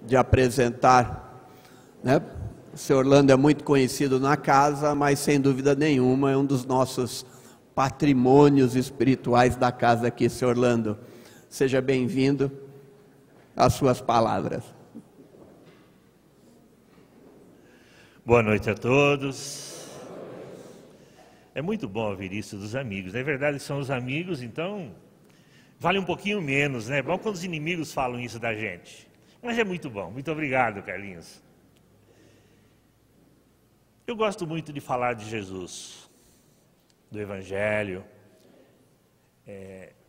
de apresentar, né? O Sr. Orlando é muito conhecido na casa, mas sem dúvida nenhuma é um dos nossos patrimônios espirituais da casa aqui, Sr. Orlando. Seja bem-vindo às suas palavras. Boa noite a todos. É muito bom ouvir isso dos amigos. Na verdade, são os amigos, então vale um pouquinho menos, né? É bom quando os inimigos falam isso da gente. Mas é muito bom. Muito obrigado, Carlinhos. Eu gosto muito de falar de Jesus, do Evangelho.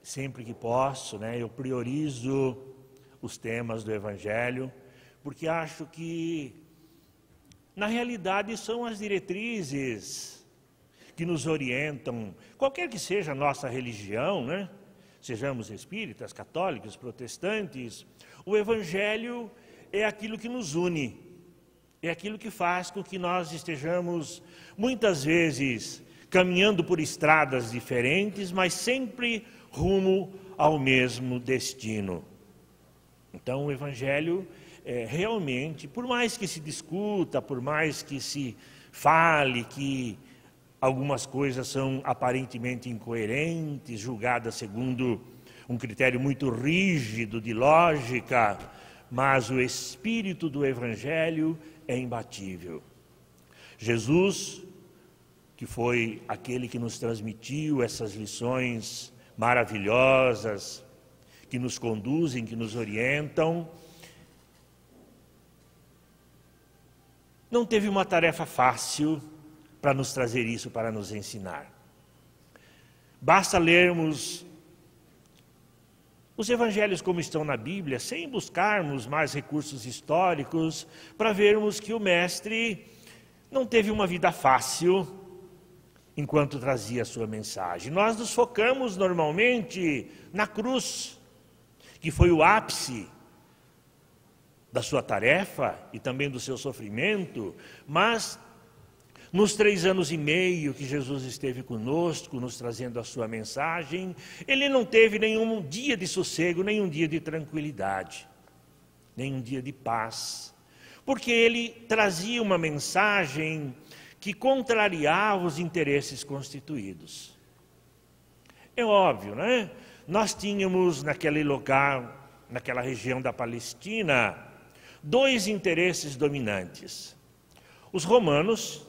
Sempre que posso, né, eu priorizo os temas do Evangelho, porque acho que, na realidade, são as diretrizes que nos orientam, qualquer que seja a nossa religião, né? Sejamos espíritas, católicos, protestantes, o Evangelho é aquilo que nos une. É aquilo que faz com que nós estejamos, muitas vezes, caminhando por estradas diferentes, mas sempre rumo ao mesmo destino. Então, o Evangelho, realmente, por mais que se discuta, por mais que se fale que algumas coisas são aparentemente incoerentes, julgadas segundo um critério muito rígido de lógica, mas o espírito do Evangelho é imbatível. Jesus, que foi aquele que nos transmitiu essas lições maravilhosas, que nos conduzem, que nos orientam, não teve uma tarefa fácil para nos trazer isso, para nos ensinar. Basta lermos os evangelhos como estão na Bíblia, sem buscarmos mais recursos históricos, para vermos que o mestre não teve uma vida fácil enquanto trazia a sua mensagem. Nós nos focamos normalmente na cruz, que foi o ápice da sua tarefa e também do seu sofrimento, mas nos 3 anos e meio que Jesus esteve conosco, nos trazendo a sua mensagem, ele não teve nenhum dia de sossego, nenhum dia de tranquilidade, nenhum dia de paz, porque ele trazia uma mensagem que contrariava os interesses constituídos. É óbvio, né? Nós tínhamos naquele lugar, naquela região da Palestina, 2 interesses dominantes. Os romanos,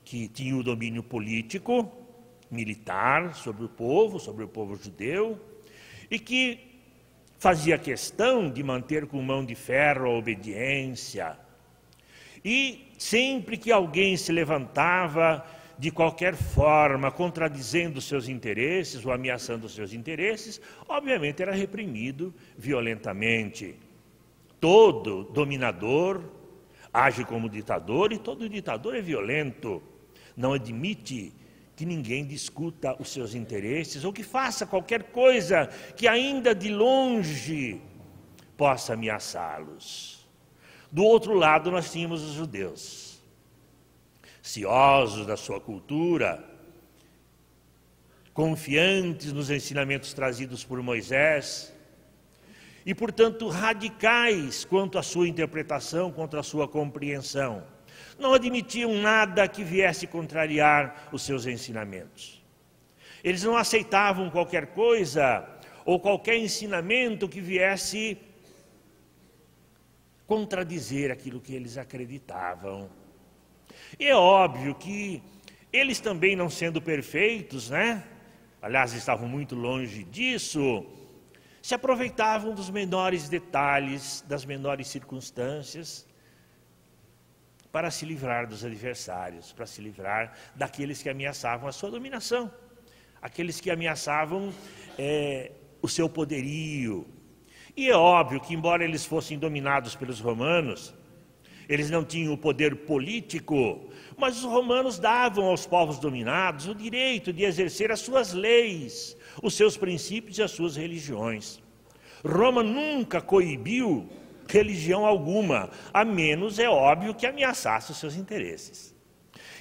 que tinha o domínio político, militar sobre o povo judeu, e que fazia questão de manter com mão de ferro a obediência. E sempre que alguém se levantava de qualquer forma, contradizendo seus interesses ou ameaçando os seus interesses, obviamente era reprimido violentamente. Todo dominador age como ditador e todo ditador é violento. Não admite que ninguém discuta os seus interesses ou que faça qualquer coisa que ainda de longe possa ameaçá-los. Do outro lado nós tínhamos os judeus, ciosos da sua cultura, confiantes nos ensinamentos trazidos por Moisés e, portanto, radicais quanto à sua interpretação, quanto à sua compreensão. Não admitiam nada que viesse contrariar os seus ensinamentos. Eles não aceitavam qualquer coisa ou qualquer ensinamento que viesse contradizer aquilo que eles acreditavam. E é óbvio que eles também, não sendo perfeitos, né? Aliás, estavam muito longe disso, se aproveitavam dos menores detalhes, das menores circunstâncias, para se livrar dos adversários, para se livrar daqueles que ameaçavam a sua dominação, aqueles que ameaçavam o seu poderio. E é óbvio que, embora eles fossem dominados pelos romanos, eles não tinham o poder político, mas os romanos davam aos povos dominados o direito de exercer as suas leis, os seus princípios e as suas religiões. Roma nunca coibiu religião alguma, a menos, é óbvio, que ameaçasse os seus interesses.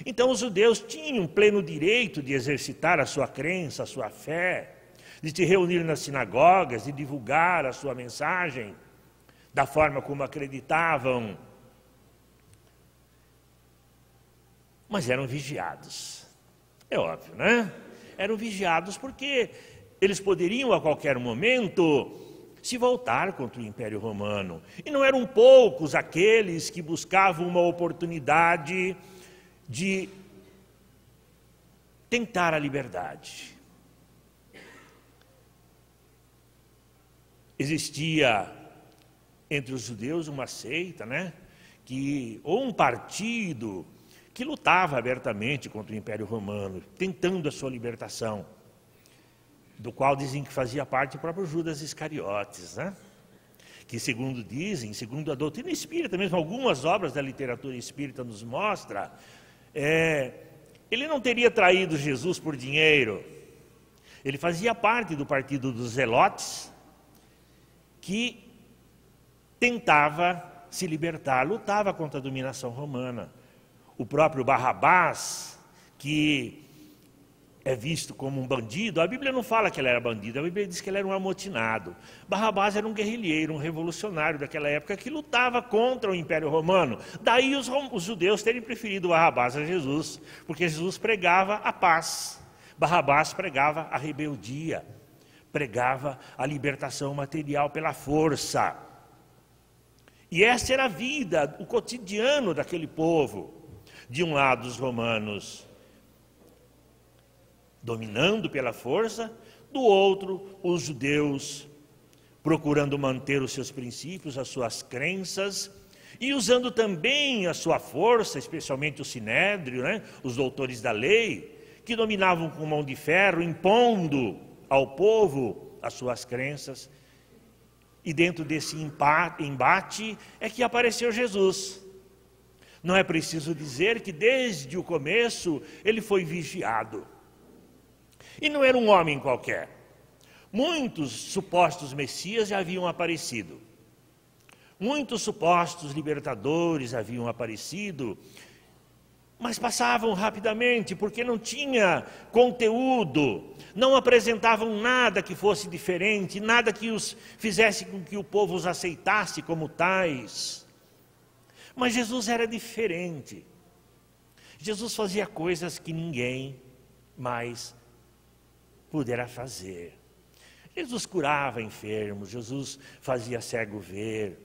Então os judeus tinham pleno direito de exercitar a sua crença, a sua fé, de se reunir nas sinagogas, de divulgar a sua mensagem, da forma como acreditavam, mas eram vigiados. É óbvio, né? Eram vigiados porque eles poderiam a qualquer momento se voltar contra o Império Romano. E não eram poucos aqueles que buscavam uma oportunidade de tentar a liberdade. Existia entre os judeus uma seita, né? Ou um partido que lutava abertamente contra o Império Romano, tentando a sua libertação, do qual dizem que fazia parte o próprio Judas Iscariotes, né? Que segundo dizem, segundo a doutrina espírita, mesmo algumas obras da literatura espírita nos mostram, ele não teria traído Jesus por dinheiro. Ele fazia parte do partido dos Zelotes, que tentava se libertar, lutava contra a dominação romana. O próprio Barrabás, que é visto como um bandido, a Bíblia não fala que ele era bandido, a Bíblia diz que ele era um amotinado. Barrabás era um guerrilheiro, um revolucionário daquela época que lutava contra o Império Romano. Daí os judeus terem preferido Barrabás a Jesus, porque Jesus pregava a paz, Barrabás pregava a rebeldia, pregava a libertação material pela força. E essa era a vida, o cotidiano daquele povo. De um lado os romanos dominando pela força, do outro os judeus procurando manter os seus princípios, as suas crenças, e usando também a sua força, especialmente o sinédrio, né? Os doutores da lei, que dominavam com mão de ferro, impondo ao povo as suas crenças. E dentro desse embate é que apareceu Jesus. Não é preciso dizer que desde o começo ele foi vigiado. E não era um homem qualquer. Muitos supostos messias já haviam aparecido. Muitos supostos libertadores haviam aparecido, mas passavam rapidamente porque não tinha conteúdo, não apresentavam nada que fosse diferente, nada que os fizesse com que o povo os aceitasse como tais. Mas Jesus era diferente. Jesus fazia coisas que ninguém mais pudera fazer. Jesus curava enfermos, Jesus fazia cego ver.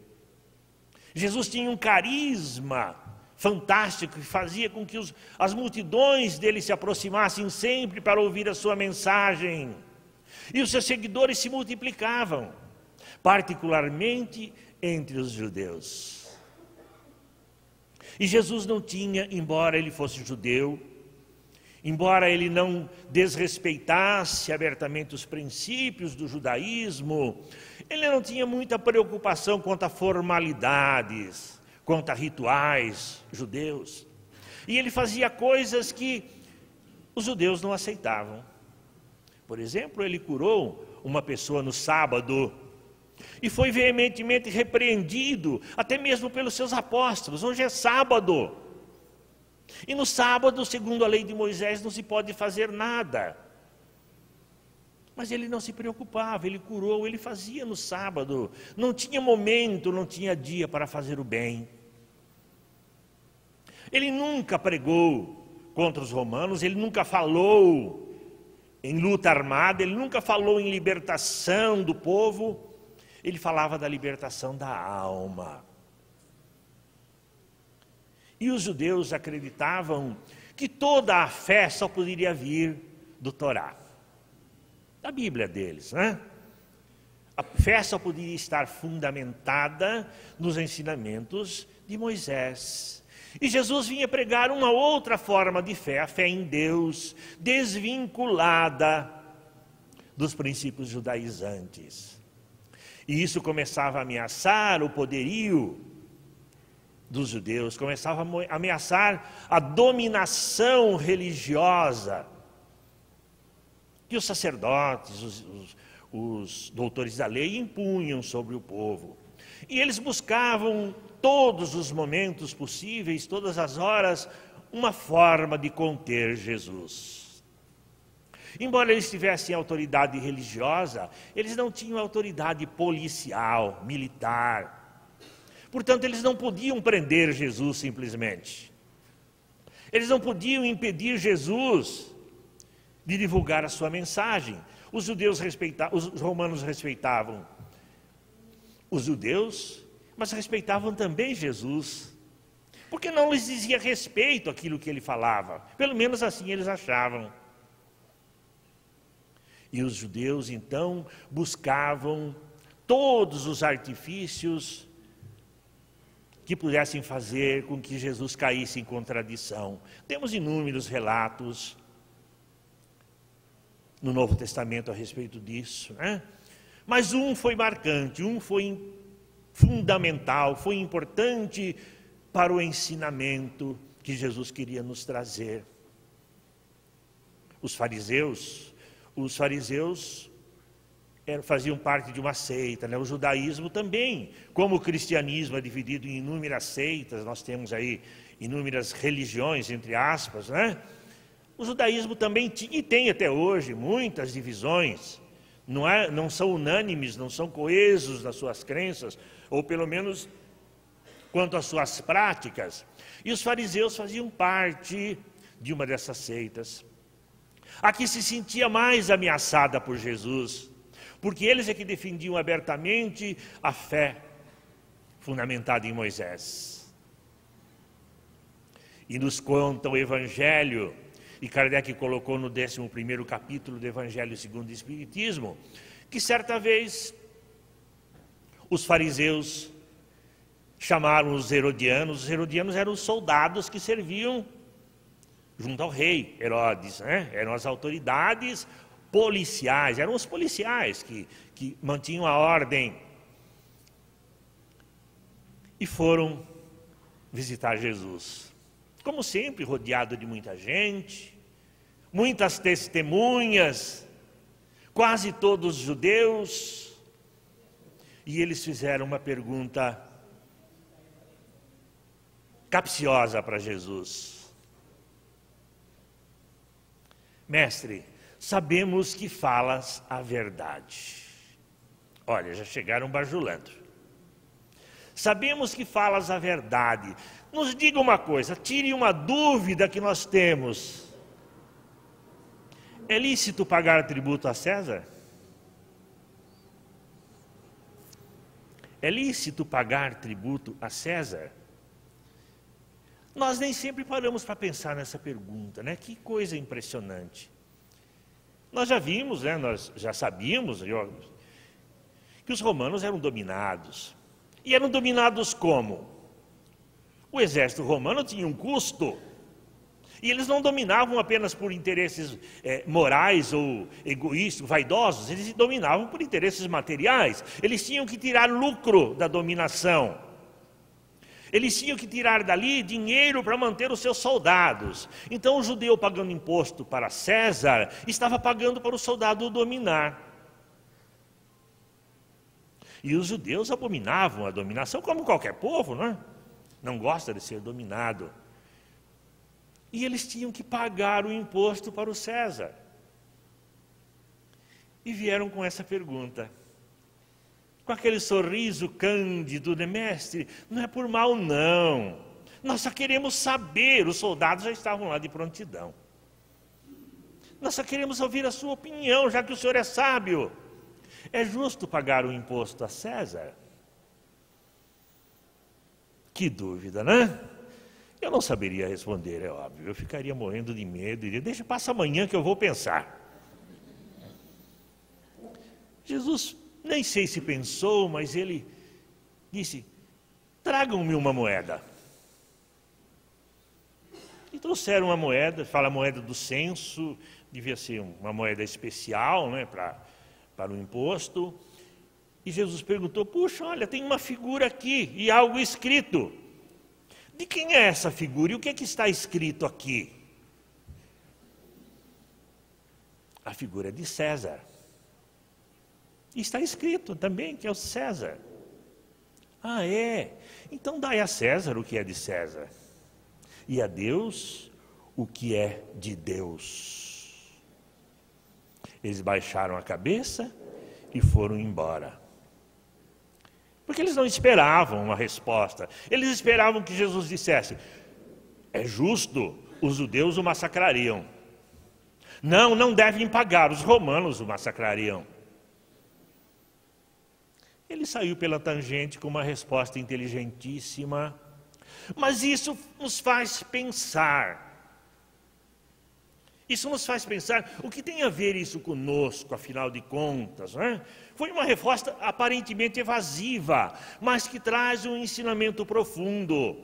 Jesus tinha um carisma fantástico que fazia com que as multidões dele se aproximassem sempre para ouvir a sua mensagem. E os seus seguidores se multiplicavam, particularmente entre os judeus. E Jesus não tinha, embora ele fosse judeu, embora ele não desrespeitasse abertamente os princípios do judaísmo, ele não tinha muita preocupação quanto a formalidades, quanto a rituais judeus. E ele fazia coisas que os judeus não aceitavam. Por exemplo, ele curou uma pessoa no sábado e foi veementemente repreendido, até mesmo pelos seus apóstolos. Hoje é sábado. E no sábado, segundo a lei de Moisés, não se pode fazer nada. Mas ele não se preocupava, ele curou, ele fazia no sábado. Não tinha momento, não tinha dia para fazer o bem. Ele nunca pregou contra os romanos, ele nunca falou em luta armada, ele nunca falou em libertação do povo. Ele falava da libertação da alma. E os judeus acreditavam que toda a fé só poderia vir do Torá, da Bíblia deles, né? A fé só poderia estar fundamentada nos ensinamentos de Moisés. E Jesus vinha pregar uma outra forma de fé, a fé em Deus, desvinculada dos princípios judaizantes. E isso começava a ameaçar o poderio dos judeus, começava a ameaçar a dominação religiosa que os sacerdotes, os doutores da lei impunham sobre o povo. E eles buscavam todos os momentos possíveis, todas as horas, uma forma de conter Jesus. Embora eles tivessem autoridade religiosa, eles não tinham autoridade policial, militar. Portanto, eles não podiam prender Jesus simplesmente. Eles não podiam impedir Jesus de divulgar a sua mensagem. Os romanos respeitavam os judeus, mas respeitavam também Jesus, porque não lhes dizia respeito àquilo que ele falava. Pelo menos assim eles achavam. E os judeus, então, buscavam todos os artifícios que pudessem fazer com que Jesus caísse em contradição. Temos inúmeros relatos no Novo Testamento a respeito disso, né? Mas um foi marcante, um foi fundamental, foi importante para o ensinamento que Jesus queria nos trazer. Os fariseus faziam parte de uma seita, né? O judaísmo também, como o cristianismo é dividido em inúmeras seitas, nós temos aí inúmeras religiões, entre aspas, né? O judaísmo também tinha e tem até hoje muitas divisões, não são unânimes, não são coesos nas suas crenças, ou pelo menos quanto às suas práticas. E os fariseus faziam parte de uma dessas seitas. A que se sentia mais ameaçada por Jesus, porque eles é que defendiam abertamente a fé fundamentada em Moisés. E nos conta o Evangelho, e Kardec colocou no 11º capítulo do Evangelho segundo o Espiritismo, que certa vez os fariseus chamaram os herodianos eram os soldados que serviam junto ao rei Herodes, né? Eram as autoridades policiais, eram os policiais que mantinham a ordem. E foram visitar Jesus. Como sempre, rodeado de muita gente, muitas testemunhas, quase todos judeus. E eles fizeram uma pergunta capciosa para Jesus. Mestre, sabemos que falas a verdade. Olha, já chegaram bajulando. Sabemos que falas a verdade. Nos diga uma coisa, tire uma dúvida que nós temos. É lícito pagar tributo a César? É lícito pagar tributo a César? Nós nem sempre paramos para pensar nessa pergunta, né? Que coisa impressionante. Nós já vimos, né? Nós já sabíamos que os romanos eram dominados. E eram dominados como? O exército romano tinha um custo. E eles não dominavam apenas por interesses morais ou egoístas, vaidosos. Eles dominavam por interesses materiais. Eles tinham que tirar lucro da dominação. Eles tinham que tirar dali dinheiro para manter os seus soldados. Então o judeu pagando imposto para César, estava pagando para o soldado dominar. E os judeus abominavam a dominação, como qualquer povo, né? Não gosta de ser dominado. E eles tinham que pagar o imposto para o César. E vieram com essa pergunta. Com aquele sorriso cândido, né, mestre? Não é por mal, não. Nós só queremos saber. Os soldados já estavam lá de prontidão. Nós só queremos ouvir a sua opinião, já que o senhor é sábio. É justo pagar o imposto a César? Que dúvida, né? Eu não saberia responder, é óbvio. Eu ficaria morrendo de medo e deixa, passa amanhã que eu vou pensar. Jesus, nem sei se pensou, mas ele disse, tragam-me uma moeda. E trouxeram uma moeda, fala a moeda do censo, devia ser uma moeda especial, né, para o imposto. E Jesus perguntou, puxa, olha, tem uma figura aqui e algo escrito. De quem é essa figura e o que é que está escrito aqui? A figura é de César. E está escrito também que é o César. Ah, é? Então dai a César o que é de César. E a Deus o que é de Deus. Eles baixaram a cabeça e foram embora. Porque eles não esperavam uma resposta. Eles esperavam que Jesus dissesse: é justo, os judeus o massacrariam. Não, não devem pagar, os romanos o massacrariam. Ele saiu pela tangente com uma resposta inteligentíssima, mas isso nos faz pensar. Isso nos faz pensar, o que tem a ver isso conosco, afinal de contas, não é? Foi uma resposta aparentemente evasiva, mas que traz um ensinamento profundo.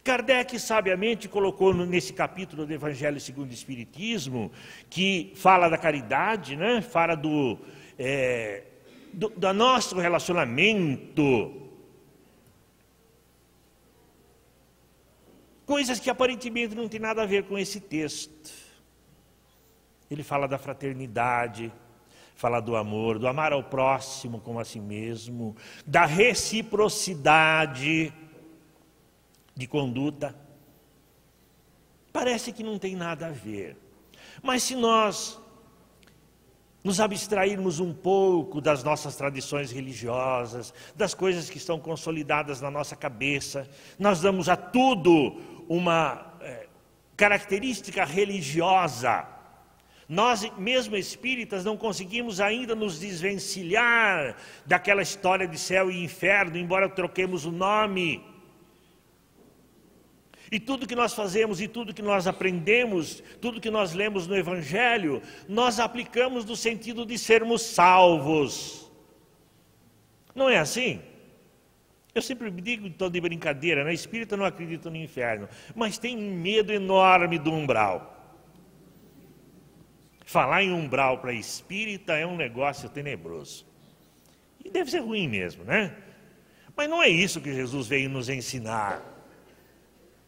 Kardec sabiamente colocou nesse capítulo do Evangelho segundo o Espiritismo, que fala da caridade, né? Fala do nosso relacionamento, coisas que aparentemente não tem nada a ver com esse texto. Ele fala da fraternidade, fala do amar ao próximo como a si mesmo, da reciprocidade de conduta. Parece que não tem nada a ver. Mas se nós nos abstrairmos um pouco das nossas tradições religiosas, das coisas que estão consolidadas na nossa cabeça, nós damos a tudo uma característica religiosa. Nós, mesmo espíritas, não conseguimos ainda nos desvencilhar daquela história de céu e inferno, embora troquemos o nome. E tudo que nós fazemos e tudo que nós aprendemos, tudo que nós lemos no Evangelho, nós aplicamos no sentido de sermos salvos. Não é assim? Eu sempre digo em tom de brincadeira, né? Espírita não acredita no inferno, mas tem um medo enorme do umbral. Falar em umbral para espírita é um negócio tenebroso. E deve ser ruim mesmo, né? Mas não é isso que Jesus veio nos ensinar.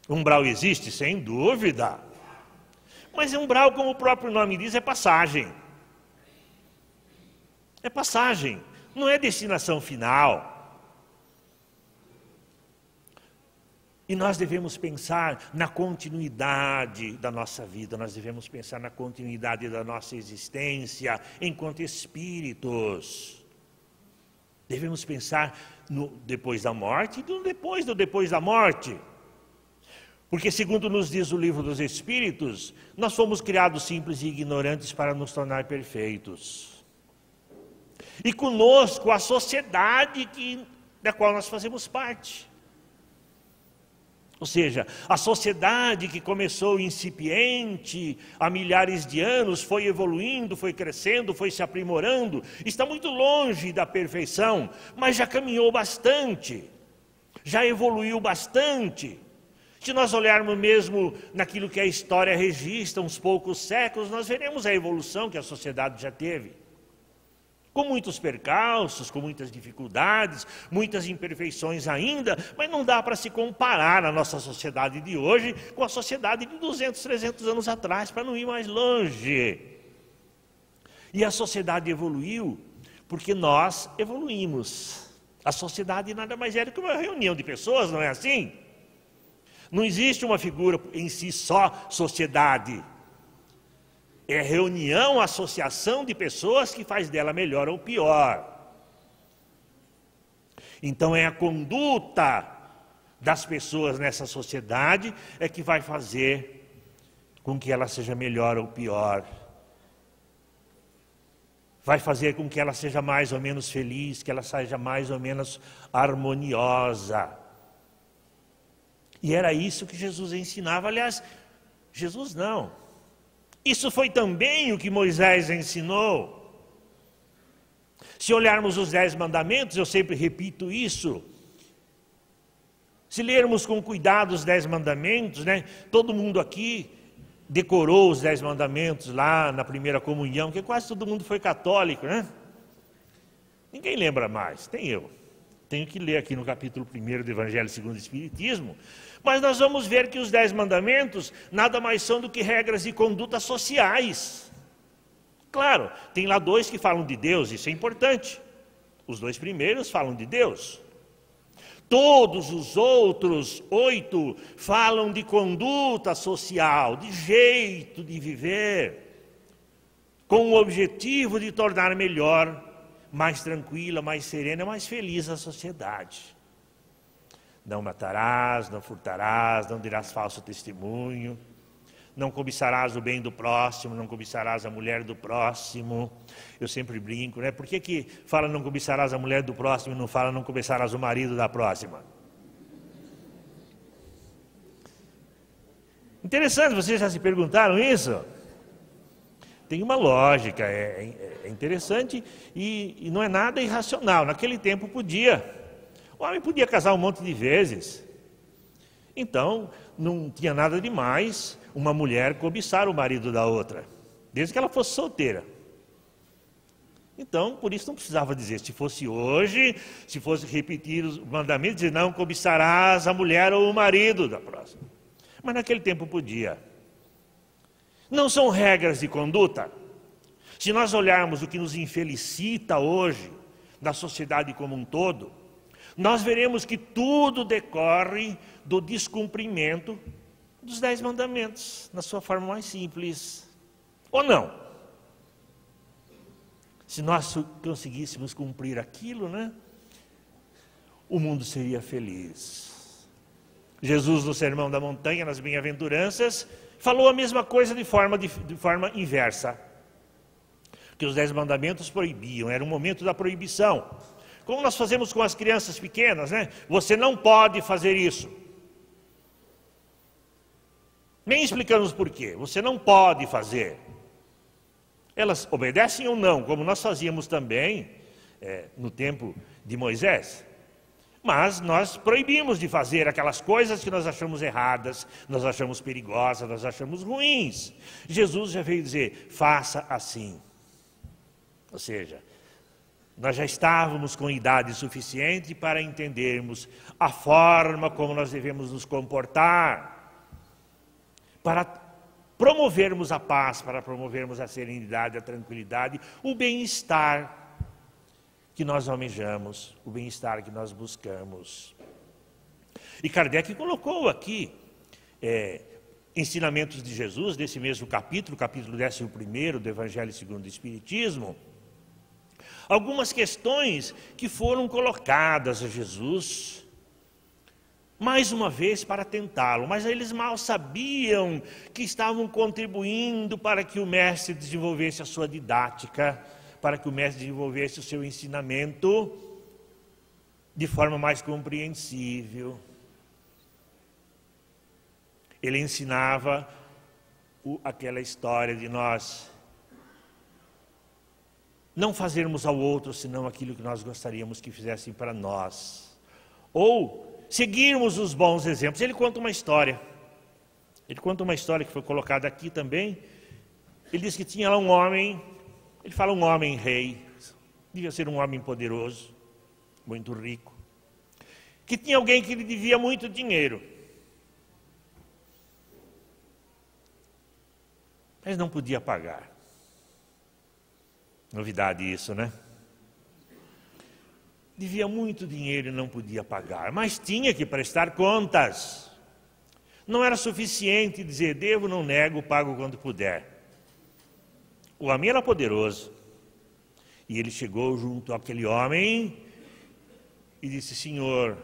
Umbral existe, sem dúvida. Mas umbral, como o próprio nome diz, é passagem. É passagem, não é destinação final. E nós devemos pensar na continuidade da nossa vida, nós devemos pensar na continuidade da nossa existência enquanto espíritos. Devemos pensar no depois da morte e no depois da morte. Porque, segundo nos diz o livro dos Espíritos, nós fomos criados simples e ignorantes para nos tornar perfeitos. E conosco a sociedade da qual nós fazemos parte. Ou seja, a sociedade que começou incipiente há milhares de anos, foi evoluindo, foi crescendo, foi se aprimorando, está muito longe da perfeição, mas já caminhou bastante, já evoluiu bastante. Se nós olharmos mesmo naquilo que a história registra, uns poucos séculos, nós veremos a evolução que a sociedade já teve. Com muitos percalços, com muitas dificuldades, muitas imperfeições ainda, mas não dá para se comparar a nossa sociedade de hoje com a sociedade de 200, 300 anos atrás, para não ir mais longe. E a sociedade evoluiu porque nós evoluímos. A sociedade nada mais é do que uma reunião de pessoas, não é assim? Não existe uma figura em si só sociedade. É reunião, associação de pessoas que faz dela melhor ou pior. Então é a conduta das pessoas nessa sociedade é que vai fazer com que ela seja melhor ou pior. Vai fazer com que ela seja mais ou menos feliz, que ela seja mais ou menos harmoniosa. E era isso que Jesus ensinava. Aliás, Jesus não. Isso foi também o que Moisés ensinou. Se olharmos os 10 mandamentos, eu sempre repito isso. Se lermos com cuidado os 10 mandamentos, né? Todo mundo aqui decorou os 10 mandamentos lá na primeira comunhão, porque quase todo mundo foi católico, né? Ninguém lembra mais, tem eu. Tenho que ler aqui no capítulo 1 do Evangelho segundo o Espiritismo. Mas nós vamos ver que os 10 mandamentos nada mais são do que regras de conduta sociais. Claro, tem lá 2 que falam de Deus, isso é importante. Os 2 primeiros falam de Deus. Todos os outros 8 falam de conduta social, de jeito de viver, com o objetivo de tornar melhor mais tranquila, mais serena, mais feliz a sociedade. Não matarás, não furtarás, não dirás falso testemunho, não cobiçarás o bem do próximo, não cobiçarás a mulher do próximo. Eu sempre brinco, né? Por que fala não cobiçarás a mulher do próximo e não fala não cobiçarás o marido da próxima? Interessante, vocês já se perguntaram isso? Tem uma lógica, é interessante e não é nada irracional. Naquele tempo podia. O homem podia casar um monte de vezes. Então, não tinha nada demais uma mulher cobiçar o marido da outra, desde que ela fosse solteira. Então, por isso não precisava dizer, se fosse hoje, se fosse repetir os mandamentos, dizer, não cobiçarás a mulher ou o marido da próxima. Mas naquele tempo podia. Não são regras de conduta. Se nós olharmos o que nos infelicita hoje, na sociedade como um todo, nós veremos que tudo decorre do descumprimento dos 10 mandamentos, na sua forma mais simples. Ou não? Se nós conseguíssemos cumprir aquilo, né? O mundo seria feliz. Jesus, no Sermão da Montanha, nas Bem-aventuranças, falou a mesma coisa de forma inversa. Que os 10 mandamentos proibiam, era um momento da proibição. Como nós fazemos com as crianças pequenas, né? Você não pode fazer isso. Nem explicamos por quê. Você não pode fazer. Elas obedecem ou não, como nós fazíamos também no tempo de Moisés. Mas nós proibimos de fazer aquelas coisas que nós achamos erradas, nós achamos perigosas, nós achamos ruins. Jesus já veio dizer, faça assim. Ou seja, nós já estávamos com idade suficiente para entendermos a forma como nós devemos nos comportar, para promovermos a paz, para promovermos a serenidade, a tranquilidade, o bem-estar que nós almejamos, o bem-estar que nós buscamos. E Kardec colocou aqui ensinamentos de Jesus, desse mesmo capítulo 11º do Evangelho segundo o Espiritismo, algumas questões que foram colocadas a Jesus, mais uma vez para tentá-lo, mas eles mal sabiam que estavam contribuindo para que o mestre desenvolvesse a sua didática, para que o mestre desenvolvesse o seu ensinamento de forma mais compreensível. Ele ensinava aquela história de nós não fazermos ao outro senão aquilo que nós gostaríamos que fizessem para nós, ou seguirmos os bons exemplos. Ele conta uma história. Ele conta uma história que foi colocada aqui também. Ele diz que tinha lá um homem, ele fala um homem rei, devia ser um homem poderoso, muito rico, que tinha alguém que lhe devia muito dinheiro, mas não podia pagar. Novidade isso, né? Devia muito dinheiro e não podia pagar, mas tinha que prestar contas. Não era suficiente dizer, devo, não nego, pago quando puder. O homem era poderoso. E ele chegou junto àquele homem e disse, Senhor,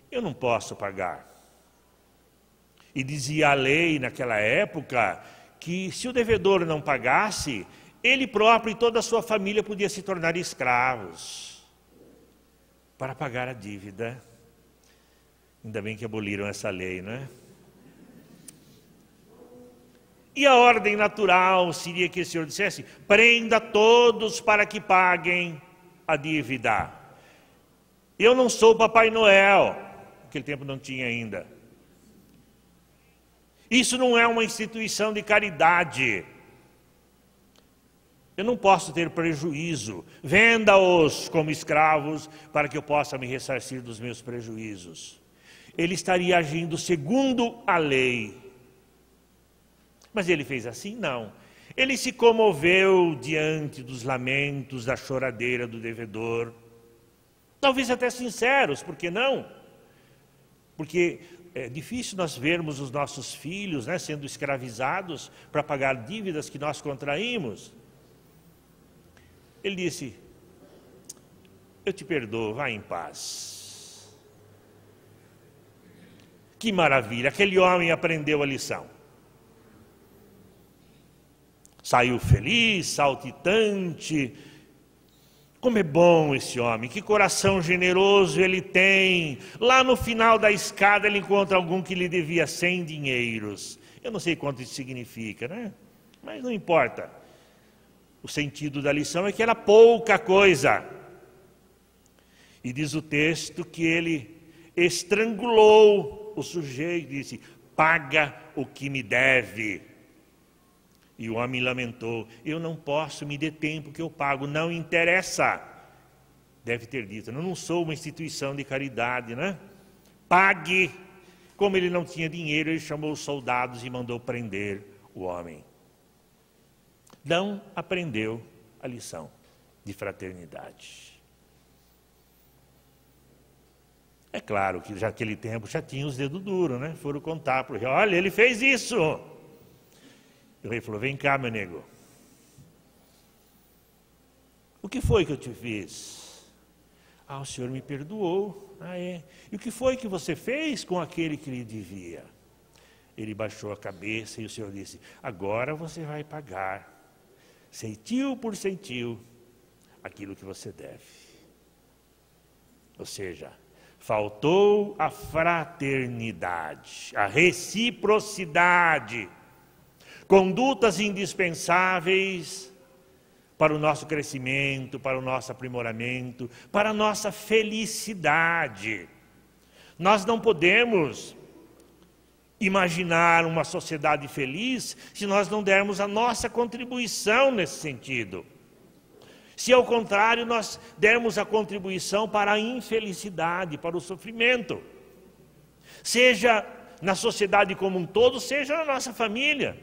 eu não posso pagar. E dizia a lei naquela época que se o devedor não pagasse, ele próprio e toda a sua família podia se tornar escravos para pagar a dívida. Ainda bem que aboliram essa lei, não é? E a ordem natural seria que o Senhor dissesse, prenda todos para que paguem a dívida. Eu não sou Papai Noel, naquele tempo não tinha ainda. Isso não é uma instituição de caridade. Eu não posso ter prejuízo. Venda-os como escravos para que eu possa me ressarcir dos meus prejuízos. Ele estaria agindo segundo a lei. Mas ele fez assim? Não. Ele se comoveu diante dos lamentos, da choradeira do devedor. Talvez até sinceros, por que não? Porque é difícil nós vermos os nossos filhos, né, sendo escravizados para pagar dívidas que nós contraímos. Ele disse: eu te perdoo, vá em paz. Que maravilha, aquele homem aprendeu a lição. Saiu feliz, saltitante. Como é bom esse homem, que coração generoso ele tem. Lá no final da escada ele encontra algum que lhe devia 100 dinheiros. Eu não sei quanto isso significa, né? Mas não importa. O sentido da lição é que era pouca coisa. E diz o texto que ele estrangulou o sujeito e disse: paga o que me deve. E o homem lamentou: eu não posso, me dê tempo que eu pago. Não interessa. Deve ter dito: eu não sou uma instituição de caridade, né? Pague. Como ele não tinha dinheiro, ele chamou os soldados e mandou prender o homem. Não aprendeu a lição de fraternidade. É claro que já naquele tempo já tinha os dedos duros, né? Foram contar para o rei: olha, ele fez isso. O rei falou: vem cá, meu nego. O que foi que eu te fiz? Ah, o senhor me perdoou. Ah, é. E o que foi que você fez com aquele que lhe devia? Ele baixou a cabeça e o senhor disse: agora você vai pagar, centil por centil, aquilo que você deve. Ou seja, faltou a fraternidade, a reciprocidade, condutas indispensáveis para o nosso crescimento, para o nosso aprimoramento, para a nossa felicidade. Nós não podemos imaginar uma sociedade feliz se nós não dermos a nossa contribuição nesse sentido. Se ao contrário nós dermos a contribuição para a infelicidade, para o sofrimento, seja na sociedade como um todo, seja na nossa família,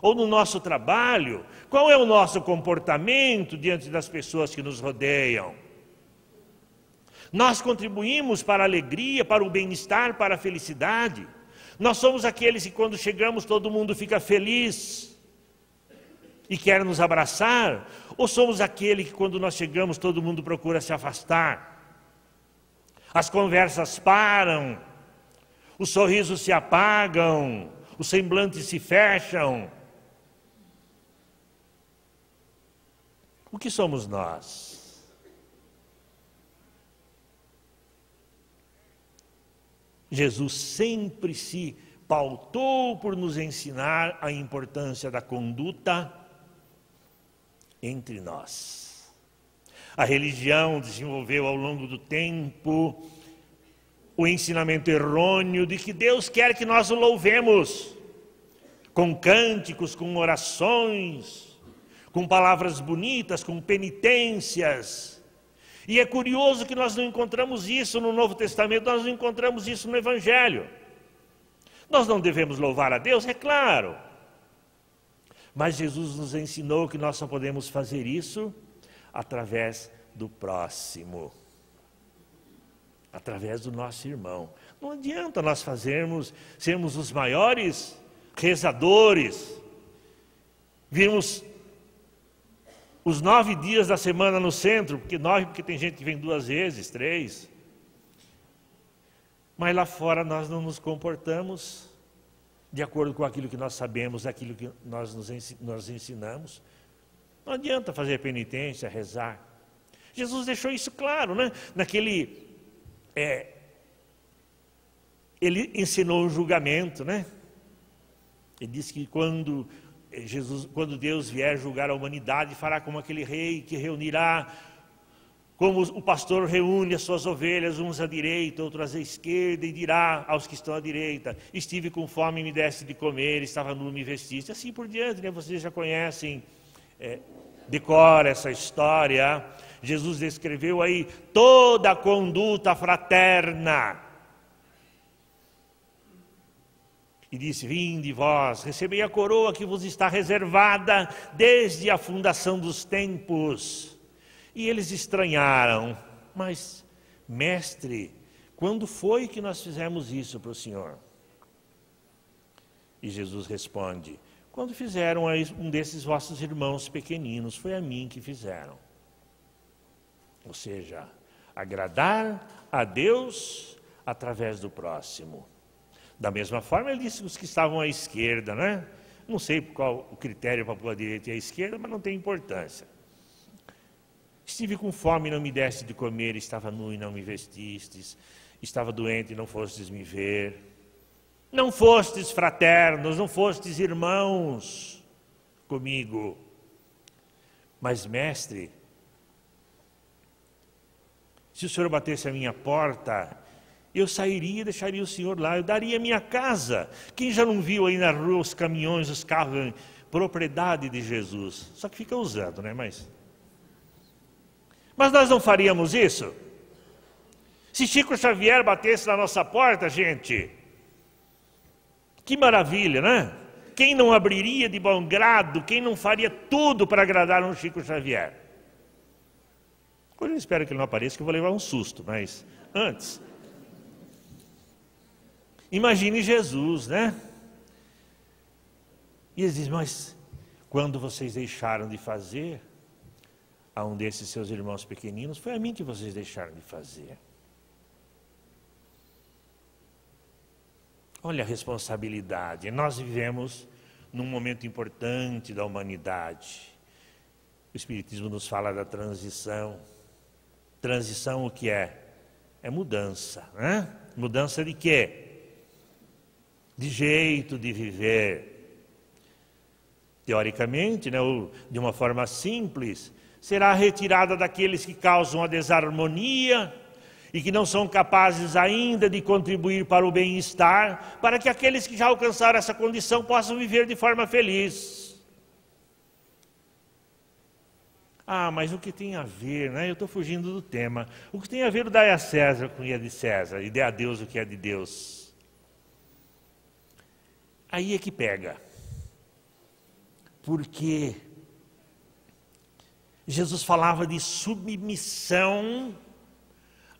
ou no nosso trabalho. Qual é o nosso comportamento diante das pessoas que nos rodeiam? Nós contribuímos para a alegria, para o bem-estar, para a felicidade. Nós somos aqueles que quando chegamos todo mundo fica feliz e quer nos abraçar, ou somos aquele que quando nós chegamos todo mundo procura se afastar? As conversas param, os sorrisos se apagam, os semblantes se fecham. O que somos nós? Jesus sempre se pautou por nos ensinar a importância da conduta entre nós. A religião desenvolveu ao longo do tempo o ensinamento errôneo de que Deus quer que nós o louvemos com cânticos, com orações, com palavras bonitas, com penitências. E é curioso que nós não encontramos isso no Novo Testamento, nós não encontramos isso no Evangelho. Nós não devemos louvar a Deus, é claro. Mas Jesus nos ensinou que nós só podemos fazer isso através do próximo, através do nosso irmão. Não adianta nós sermos os maiores rezadores, virmos os 9 dias da semana no centro, porque tem gente que vem 2 vezes, 3. Mas lá fora nós não nos comportamos de acordo com aquilo que nós sabemos, aquilo que nós nos ensinamos. Não adianta fazer penitência, rezar. Jesus deixou isso claro, né? Ele ensinou o julgamento, né? Ele disse que quando Deus vier julgar a humanidade, fará como aquele rei que reunirá, como o pastor reúne as suas ovelhas, uns à direita, outros à esquerda, e dirá aos que estão à direita: estive com fome e me deste de comer, estava nu e me vestiste. Assim por diante, né? Vocês já conhecem, decora essa história. Jesus descreveu aí toda a conduta fraterna. E disse: vinde vós, recebei a coroa que vos está reservada desde a fundação dos tempos. E eles estranharam: mas, mestre, quando foi que nós fizemos isso para o Senhor? E Jesus responde: quando fizeram a um desses vossos irmãos pequeninos, foi a mim que fizeram. Ou seja, agradar a Deus através do próximo. Da mesma forma, ele disse os que estavam à esquerda, né? Não sei qual o critério para pôr a direita e a esquerda, mas não tem importância. Estive com fome e não me deste de comer, estava nu e não me vestistes, estava doente e não fostes me ver. Não fostes fraternos, não fostes irmãos comigo. Mas, mestre, se o Senhor batesse a minha porta, eu sairia e deixaria o Senhor lá, eu daria a minha casa. Quem já não viu aí na rua os caminhões, os carros, propriedade de Jesus? Só que fica usando, né? Mas nós não faríamos isso? Se Chico Xavier batesse na nossa porta, gente, que maravilha, né? Quem não abriria de bom grado, quem não faria tudo para agradar um Chico Xavier? Hoje eu espero que ele não apareça, que eu vou levar um susto, mas antes, imagine Jesus, né? E eles dizem, mas quando vocês deixaram de fazer a um desses seus irmãos pequeninos, foi a mim que vocês deixaram de fazer. Olha a responsabilidade. Nós vivemos num momento importante da humanidade. O Espiritismo nos fala da transição. Transição o que é? É mudança, né? Mudança de quê? De jeito de viver. Teoricamente, né, ou de uma forma simples, será a retirada daqueles que causam a desarmonia e que não são capazes ainda de contribuir para o bem-estar, para que aqueles que já alcançaram essa condição possam viver de forma feliz. Ah, mas o que tem a ver, né? Eu estou fugindo do tema. O que tem a ver o dai a César com o que é de César e dê a Deus o que é de Deus? Aí é que pega. Porque Jesus falava de submissão,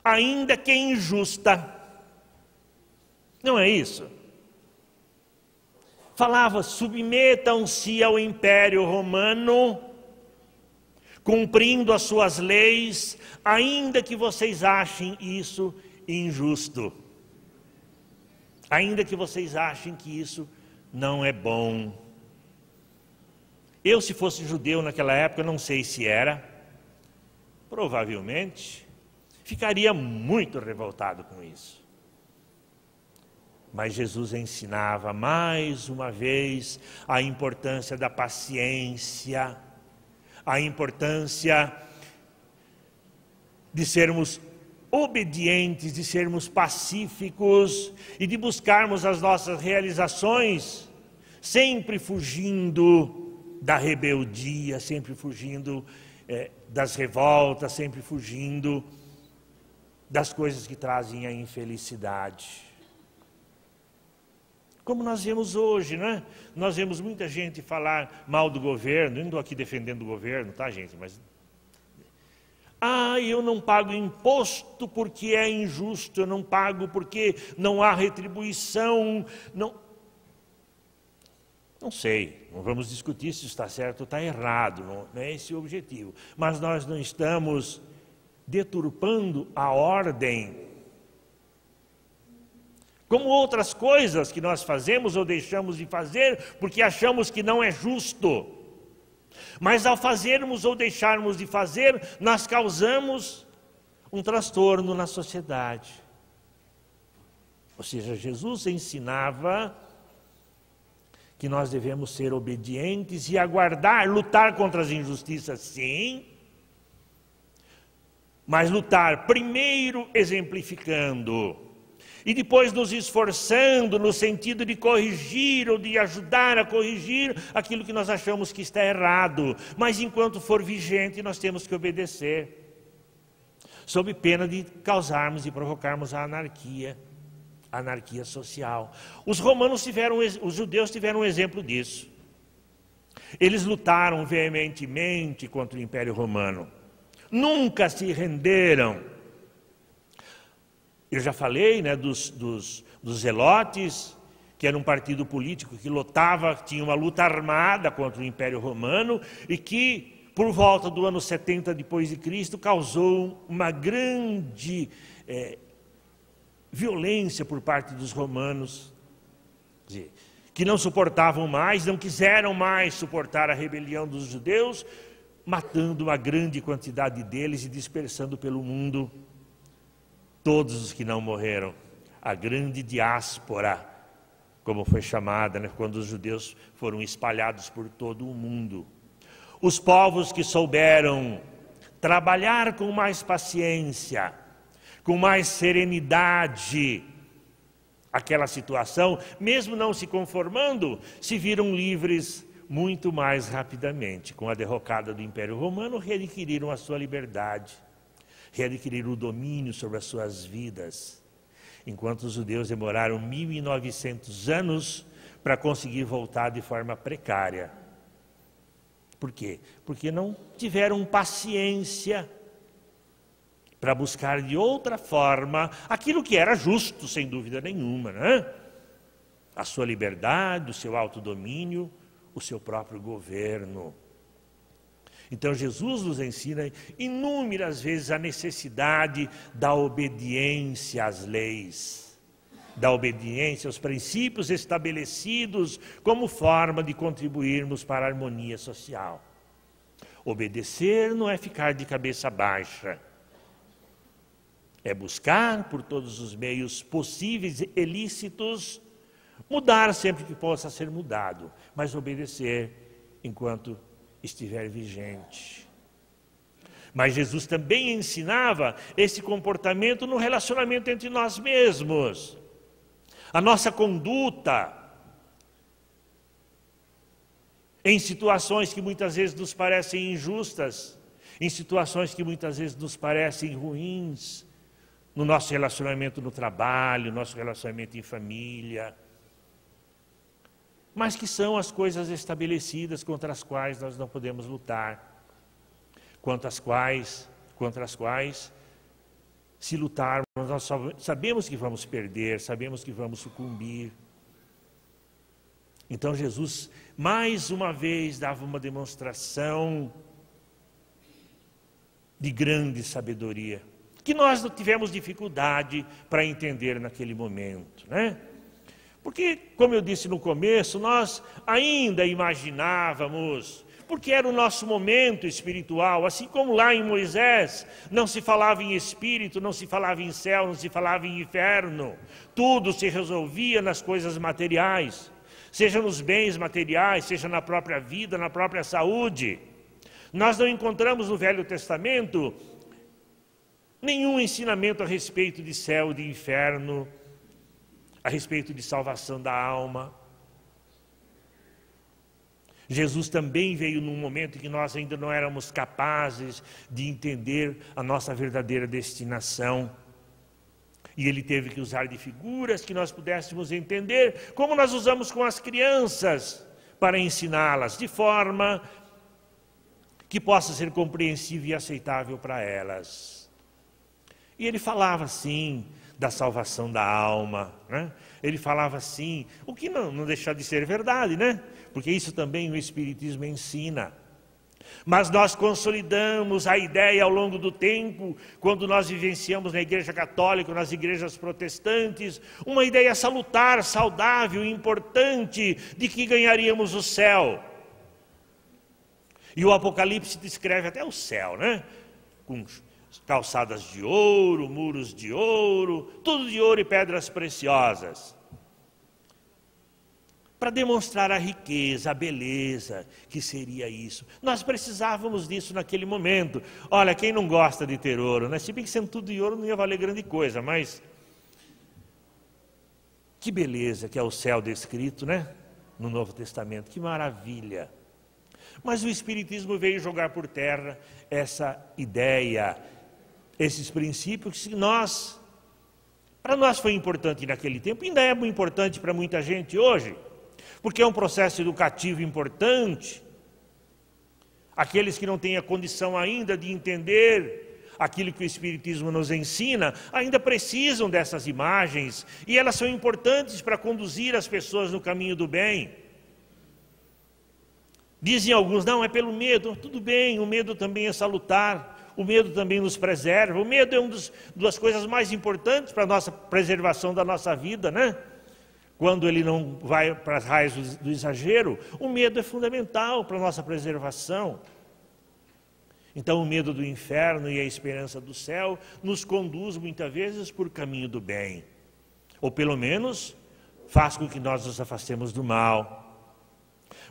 ainda que injusta. Não é isso? Falava, submetam-se ao Império Romano, cumprindo as suas leis, ainda que vocês achem isso injusto. Ainda que vocês achem que isso não é bom. Eu, se fosse judeu naquela época, não sei se era, provavelmente, ficaria muito revoltado com isso. Mas Jesus ensinava mais uma vez a importância da paciência, a importância de sermos obedientes, de sermos pacíficos e de buscarmos as nossas realizações, sempre fugindo da rebeldia, sempre fugindo das revoltas, sempre fugindo das coisas que trazem a infelicidade. Como nós vemos hoje, né? Nós vemos muita gente falar mal do governo, eu não estou aqui defendendo o governo, tá, gente? Mas eu não pago imposto porque é injusto, eu não pago porque não há retribuição, não sei, não vamos discutir se está certo ou está errado, não é esse o objetivo. Mas nós não estamos deturpando a ordem. Como outras coisas que nós fazemos ou deixamos de fazer porque achamos que não é justo. Mas ao fazermos ou deixarmos de fazer, nós causamos um transtorno na sociedade. Ou seja, Jesus ensinava que nós devemos ser obedientes e aguardar, lutar contra as injustiças, sim, mas lutar primeiro exemplificando e depois nos esforçando no sentido de corrigir ou de ajudar a corrigir aquilo que nós achamos que está errado, mas enquanto for vigente nós temos que obedecer, sob pena de causarmos e provocarmos a anarquia social. Os judeus tiveram um exemplo disso. Eles lutaram veementemente contra o Império Romano. Nunca se renderam. Eu já falei, né, dos zelotes, que era um partido político que lutava, tinha uma luta armada contra o Império Romano e que por volta do ano 70 depois de Cristo, causou uma grande violência por parte dos romanos, que não suportavam mais, não quiseram mais suportar a rebelião dos judeus, matando uma grande quantidade deles e dispersando pelo mundo todos os que não morreram. A grande diáspora, como foi chamada, né, quando os judeus foram espalhados por todo o mundo. Os povos que souberam trabalhar com mais paciência, com mais serenidade, aquela situação, mesmo não se conformando, se viram livres muito mais rapidamente. Com a derrocada do Império Romano, readquiriram a sua liberdade, readquiriram o domínio sobre as suas vidas, enquanto os judeus demoraram 1.900 anos para conseguir voltar de forma precária. Por quê? Porque não tiveram paciência para buscar de outra forma aquilo que era justo, sem dúvida nenhuma, né? A sua liberdade, o seu autodomínio, o seu próprio governo. Então Jesus nos ensina inúmeras vezes a necessidade da obediência às leis, da obediência aos princípios estabelecidos como forma de contribuirmos para a harmonia social. Obedecer não é ficar de cabeça baixa, é buscar por todos os meios possíveis e ilícitos, mudar sempre que possa ser mudado, mas obedecer enquanto estiver vigente. Mas Jesus também ensinava esse comportamento no relacionamento entre nós mesmos. A nossa conduta em situações que muitas vezes nos parecem injustas, em situações que muitas vezes nos parecem ruins, no nosso relacionamento no trabalho, nosso relacionamento em família, mas que são as coisas estabelecidas contra as quais nós não podemos lutar, contra as quais, se lutarmos, nós sabemos que vamos perder, sabemos que vamos sucumbir. Então Jesus, mais uma vez, dava uma demonstração de grande sabedoria, que nós não tivemos dificuldade para entender naquele momento, né? Porque, como eu disse no começo, nós ainda imaginávamos, porque era o nosso momento espiritual, assim como lá em Moisés, não se falava em espírito, não se falava em céu, não se falava em inferno, tudo se resolvia nas coisas materiais, seja nos bens materiais, seja na própria vida, na própria saúde. Nós não encontramos no Velho Testamento nenhum ensinamento a respeito de céu e de inferno, a respeito de salvação da alma. Jesus também veio num momento em que nós ainda não éramos capazes de entender a nossa verdadeira destinação. E ele teve que usar de figuras que nós pudéssemos entender, como nós usamos com as crianças, para ensiná-las de forma que possa ser compreensível e aceitável para elas. E ele falava assim da salvação da alma, né? Ele falava assim, o que não deixa de ser verdade, né? Porque isso também o Espiritismo ensina. Mas nós consolidamos a ideia ao longo do tempo, quando nós vivenciamos na Igreja Católica, nas igrejas protestantes, uma ideia salutar, saudável, importante, de que ganharíamos o céu. E o Apocalipse descreve até o céu, né? Com calçadas de ouro, muros de ouro, tudo de ouro e pedras preciosas. Para demonstrar a riqueza, a beleza que seria isso. Nós precisávamos disso naquele momento. Olha, quem não gosta de ter ouro, né? Se bem que sendo tudo de ouro não ia valer grande coisa, mas que beleza que é o céu descrito, né? No Novo Testamento, que maravilha. Mas o Espiritismo veio jogar por terra essa ideia, esses princípios que para nós foi importante naquele tempo, ainda é muito importante para muita gente hoje, porque é um processo educativo importante. Aqueles que não têm a condição ainda de entender aquilo que o Espiritismo nos ensina, ainda precisam dessas imagens, e elas são importantes para conduzir as pessoas no caminho do bem. Dizem alguns, não, é pelo medo. Tudo bem, o medo também é salutar, o medo também nos preserva. O medo é uma das coisas mais importantes para a nossa preservação da nossa vida, né? Quando ele não vai para as raias do exagero, o medo é fundamental para a nossa preservação. Então o medo do inferno e a esperança do céu nos conduz muitas vezes por caminho do bem. Ou pelo menos faz com que nós nos afastemos do mal.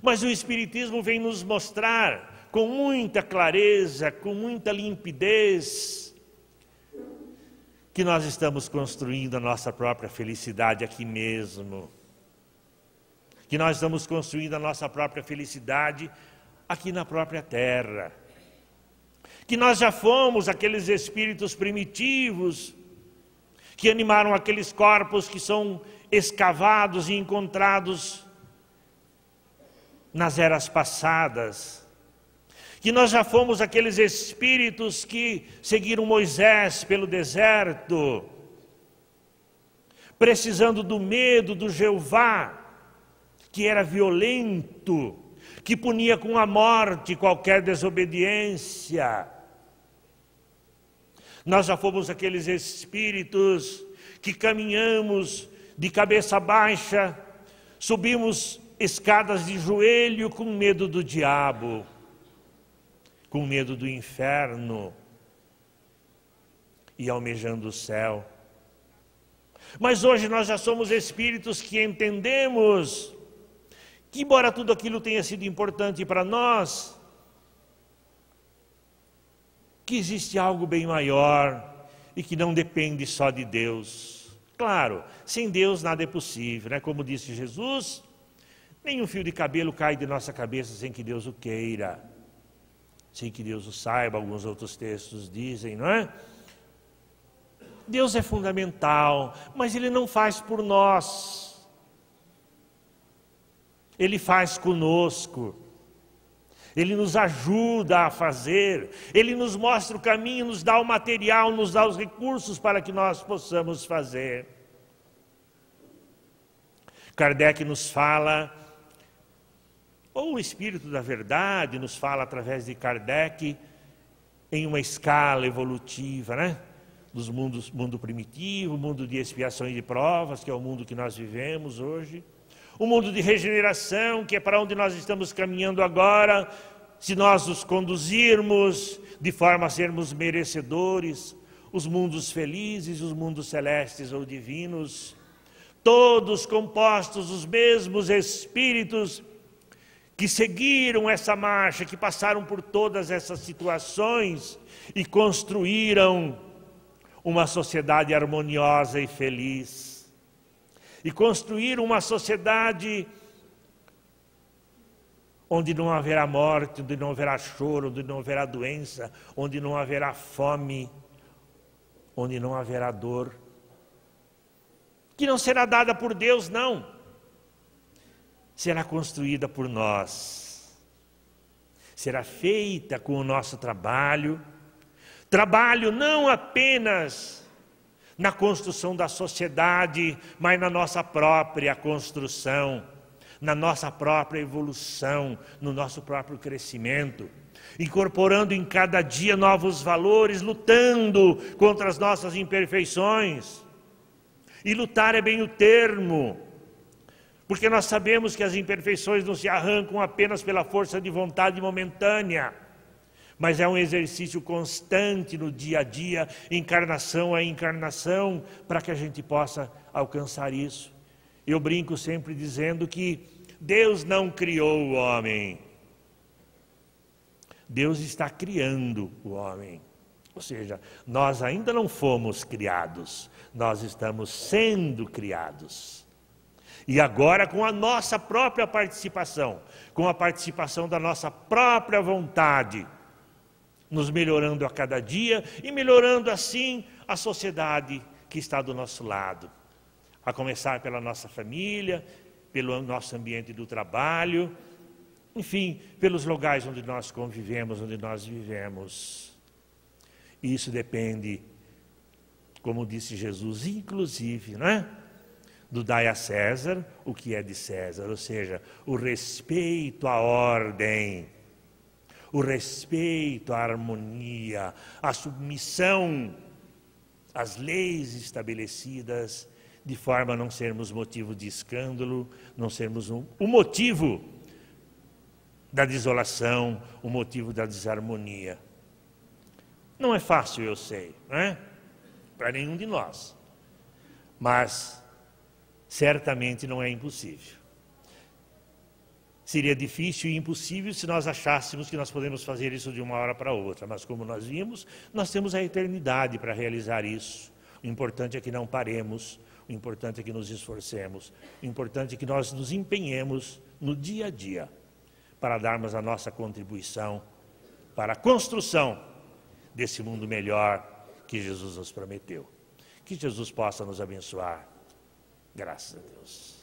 Mas o Espiritismo vem nos mostrar com muita clareza, com muita limpidez, que nós estamos construindo a nossa própria felicidade aqui mesmo. Que nós estamos construindo a nossa própria felicidade aqui na própria terra. Que nós já fomos aqueles espíritos primitivos que animaram aqueles corpos que são escavados e encontrados nas eras passadas, que nós já fomos aqueles espíritos que seguiram Moisés pelo deserto, precisando do medo do Jeová, que era violento, que punia com a morte qualquer desobediência. Nós já fomos aqueles espíritos que caminhamos de cabeça baixa, subimos escadas de joelho com medo do diabo, com medo do inferno e almejando o céu. Mas hoje nós já somos espíritos que entendemos que, embora tudo aquilo tenha sido importante para nós, que existe algo bem maior e que não depende só de Deus. Claro, sem Deus nada é possível, né? Como disse Jesus, nenhum fio de cabelo cai de nossa cabeça sem que Deus o queira, sem que Deus o saiba, alguns outros textos dizem, não é? Deus é fundamental, mas Ele não faz por nós. Ele faz conosco. Ele nos ajuda a fazer. Ele nos mostra o caminho, nos dá o material, nos dá os recursos para que nós possamos fazer. Kardec nos fala, ou o Espírito da Verdade nos fala através de Kardec, em uma escala evolutiva, né? Dos mundo primitivo, mundo de expiação e de provas, que é o mundo que nós vivemos hoje. O mundo de regeneração, que é para onde nós estamos caminhando agora, se nós nos conduzirmos de forma a sermos merecedores, os mundos felizes, os mundos celestes ou divinos, todos compostos dos mesmos espíritos que seguiram essa marcha, que passaram por todas essas situações e construíram uma sociedade harmoniosa e feliz. E construíram uma sociedade onde não haverá morte, onde não haverá choro, onde não haverá doença, onde não haverá fome, onde não haverá dor. Que não será dada por Deus, não. Será construída por nós. Será feita com o nosso trabalho. Trabalho não apenas na construção da sociedade, mas na nossa própria construção, na nossa própria evolução, no nosso próprio crescimento, incorporando em cada dia novos valores, lutando contra as nossas imperfeições. E lutar é bem o termo, porque nós sabemos que as imperfeições não se arrancam apenas pela força de vontade momentânea, mas é um exercício constante no dia a dia, encarnação a encarnação, para que a gente possa alcançar isso. Eu brinco sempre dizendo que Deus não criou o homem, Deus está criando o homem. Ou seja, nós ainda não fomos criados, nós estamos sendo criados. E agora, com a nossa própria participação, com a participação da nossa própria vontade, nos melhorando a cada dia e melhorando assim a sociedade que está do nosso lado. A começar pela nossa família, pelo nosso ambiente do trabalho, enfim, pelos lugares onde nós convivemos, onde nós vivemos. Isso depende, como disse Jesus, inclusive, não é? do dai a César o que é de César, ou seja, o respeito à ordem, o respeito à harmonia, a submissão às leis estabelecidas, de forma a não sermos motivo de escândalo, não sermos o motivo da desolação, o motivo da desarmonia. Não é fácil, eu sei, não é? Para nenhum de nós. Mas certamente não é impossível. Seria difícil e impossível se nós achássemos que nós podemos fazer isso de uma hora para outra. Mas como nós vimos, nós temos a eternidade para realizar isso. O importante é que não paremos, o importante é que nos esforcemos, o importante é que nós nos empenhemos no dia a dia para darmos a nossa contribuição para a construção desse mundo melhor que Jesus nos prometeu. Que Jesus possa nos abençoar. Graças a Deus.